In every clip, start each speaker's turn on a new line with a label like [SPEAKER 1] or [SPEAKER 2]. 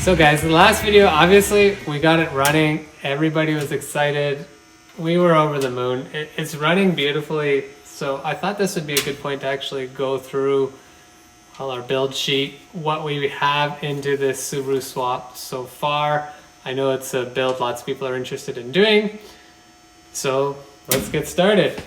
[SPEAKER 1] So guys, the last video, obviously we got it running. Everybody was excited. We were over the moon. It's running beautifully. So I thought this would be a good point to actually go through all our build sheet, what we have into this Subaru swap so far. I know it's a build lots of people are interested in doing. So let's get started.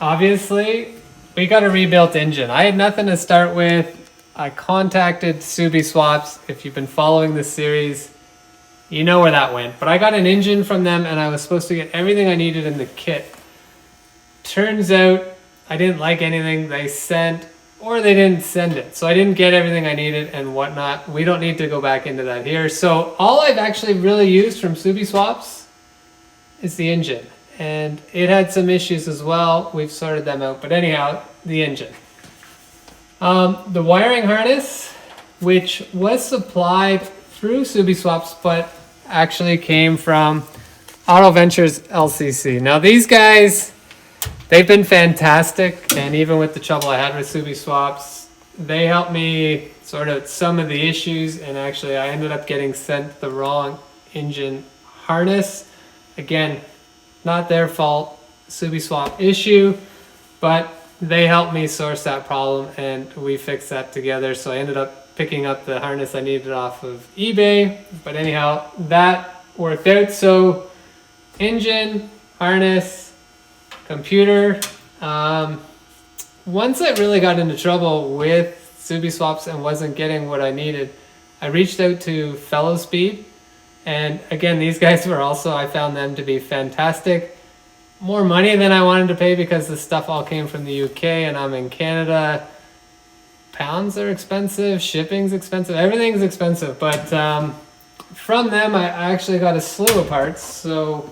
[SPEAKER 1] Obviously, we got a rebuilt engine. I had nothing to start with. I contacted Subi Swaps. If you've been following this series, you know where that went. But I got an engine from them and I was supposed to get everything I needed in the kit. Turns out I didn't like anything they sent, or they didn't send it. So I didn't get everything I needed and whatnot. We don't need to go back into that here. So all I've actually really used from Subi Swaps is the engine. And it had some issues as well. We've sorted them out. But anyhow, the engine. The wiring harness, which was supplied through Subi Swaps, but actually came from Auto Ventures LCC. Now these guys, they've been fantastic, and even with the trouble I had with Subi Swaps, they helped me sort out some of the issues, and actually I ended up getting sent the wrong engine harness. Again, not their fault, Subi Swap issue, but they helped me source that problem and we fixed that together. So I ended up picking up the harness I needed off of eBay. But anyhow, that worked out. So engine, harness, computer. Once I really got into trouble with Subi Swaps and wasn't getting what I needed, I reached out to Fellow Speed. And again, these guys were also, I found them to be fantastic. More money than I wanted to pay because the stuff all came from the UK and I'm in Canada. Pounds are expensive, shipping's expensive, everything's expensive. But from them, I actually got a slew of parts. So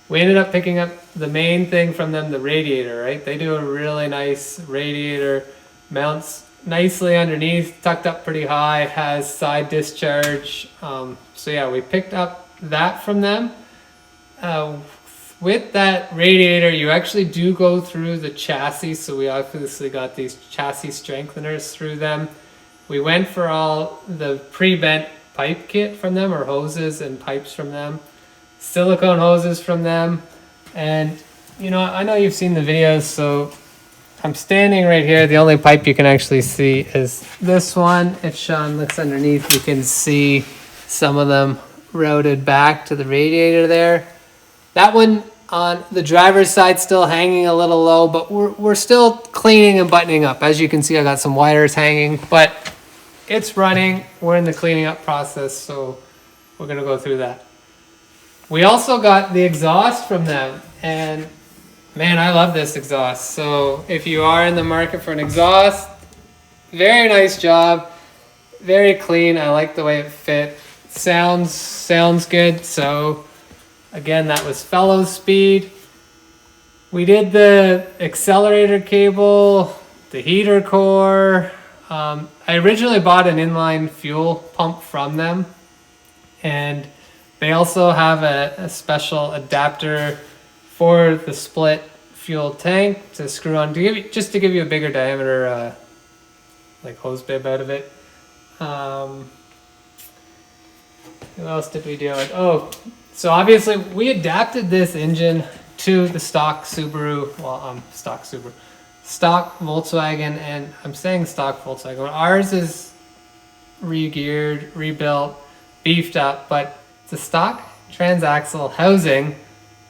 [SPEAKER 1] we ended up picking up the main thing from them, the radiator, right? They do a really nice radiator, mounts nicely underneath, tucked up pretty high, has side discharge. So yeah, we picked up that from them. With that radiator, you actually do go through the chassis, so we obviously got these chassis strengtheners through them. We went for all the pre-bent pipe kit from them, or hoses and pipes from them, silicone hoses from them, and you know, I know you've seen the videos, so I'm standing right here. The only pipe you can actually see is this one. If Sean looks underneath, you can see some of them routed back to the radiator there. That one on the driver's side still hanging a little low, but we're still cleaning and buttoning up. As you can see, I got some wires hanging, but it's running. We're in the cleaning up process, so we're gonna go through that. We also got the exhaust from them, and man, I love this exhaust. So if you are in the market for an exhaust, very nice job, very clean. I like the way it fit. Sounds good. So again, that was Fellow Speed. We did the accelerator cable, the heater core. I originally bought an inline fuel pump from them, and they also have a special adapter for the split fuel tank to screw on to give you a bigger diameter like hose bib out of it. What else did we do? Oh, so obviously we adapted this engine to the stock Subaru, stock Volkswagen, and I'm saying stock Volkswagen. Ours is re-geared, rebuilt, beefed up, but it's a stock transaxle housing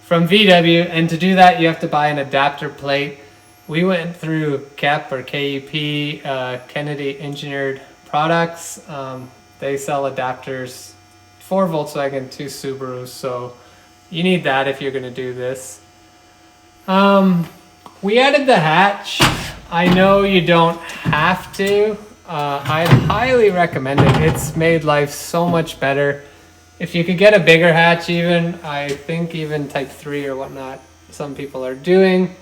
[SPEAKER 1] from VW, and to do that you have to buy an adapter plate. We went through KEP or KEP, Kennedy Engineered Products. They sell adapters for Volkswagen to Subaru, so you need that if you're going to do this. We added the hatch. I know you don't have to. I'd highly recommend it. It's made life so much better. If you could get a bigger hatch, even I think even type 3 or whatnot some people are doing.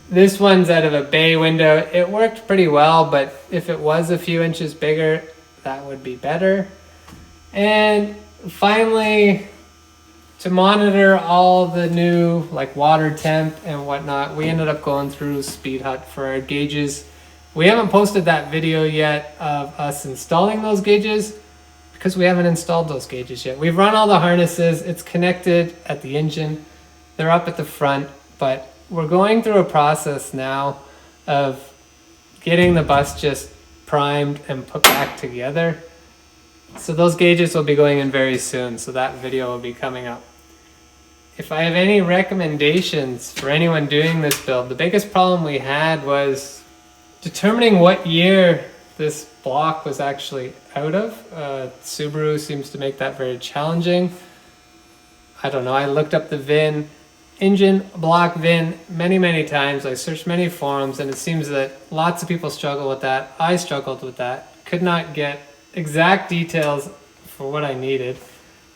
[SPEAKER 1] This one's out of a bay window. It worked pretty well, but if it was a few inches bigger, that would be better. And finally, to monitor all the new like water temp and whatnot, we ended up going through Speed Hut for our gauges. We haven't posted that video yet of us installing those gauges because we haven't installed those gauges yet. We've run all the harnesses, it's connected at the engine, they're up at the front, but we're going through a process now of getting the bus just primed and put back together. So those gauges will be going in very soon, so that video will be coming up. If I have any recommendations for anyone doing this build, the biggest problem we had was determining what year this block was actually out of. Subaru seems to make that very challenging. I don't know, I looked up the VIN, engine block VIN many times. I searched many forums and it seems that lots of people struggle with that. I struggled with that, could not get exact details for what I needed.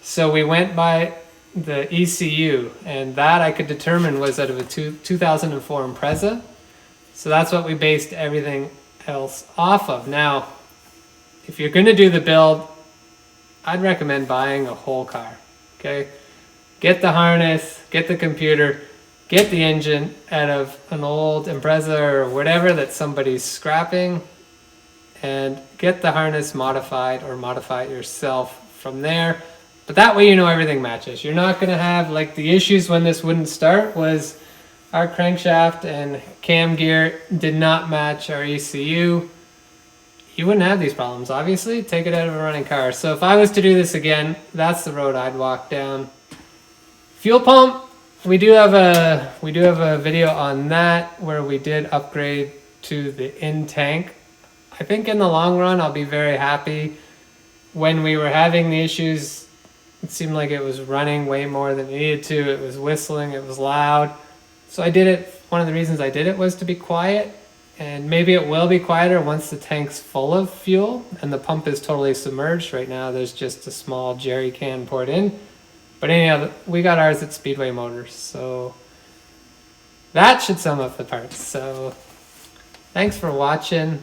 [SPEAKER 1] So we went by the ECU, and that I could determine was out of a 2004 Impreza. So that's what we based everything else off of. Now, if you're going to do the build, I'd recommend buying a whole car. Okay, get the harness, get the computer, get the engine out of an old Impreza or whatever that somebody's scrapping, and get the harness modified or modify it yourself from there. But that way you know everything matches. You're not going to have, like, the issues when this wouldn't start was our crankshaft and cam gear did not match our ECU. You wouldn't have these problems, obviously. Take it out of a running car. So if I was to do this again, that's the road I'd walk down. Fuel pump, we do have a video on that where we did upgrade to the in tank. I think in the long run I'll be very happy. When we were having the issues, it seemed like it was running way more than it needed to. It was whistling, it was loud. So I did it, one of the reasons I did it was to be quiet, and maybe it will be quieter once the tank's full of fuel and the pump is totally submerged. Right now there's just a small jerry can poured in. But anyhow, we got ours at Speedway Motors, so that should sum up the parts. So thanks for watching.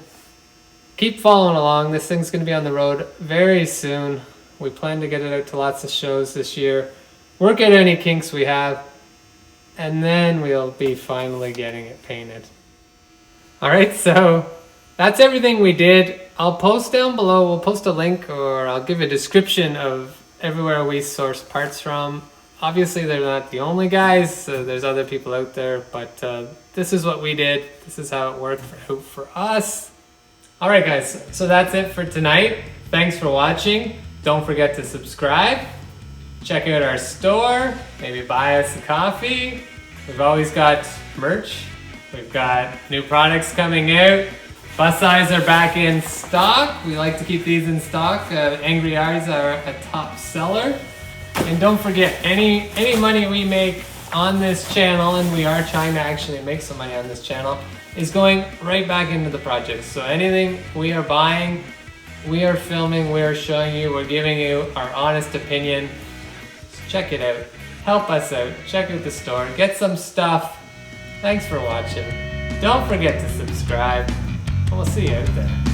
[SPEAKER 1] Keep following along. This thing's going to be on the road very soon. We plan to get it out to lots of shows this year. Work out any kinks we have, and then we'll be finally getting it painted. Alright, so that's everything we did. I'll post down below, we'll post a link, or I'll give a description of everywhere we source parts from. Obviously they're not the only guys, so there's other people out there, but this is what we did. This is how it worked for us. Alright guys, so that's it for tonight. Thanks for watching. Don't forget to subscribe. Check out our store. Maybe buy us a coffee. We've always got merch. We've got new products coming out. Bus eyes are back in stock. We like to keep these in stock. Angry Eyes are a top seller. And don't forget, any money we make on this channel, and we are trying to actually make some money on this channel, is going right back into the project. So anything we are buying, we are filming, we are showing you, we're giving you our honest opinion. So check it out. Help us out. Check out the store. Get some stuff. Thanks for watching. Don't forget to subscribe, and we'll see you out there.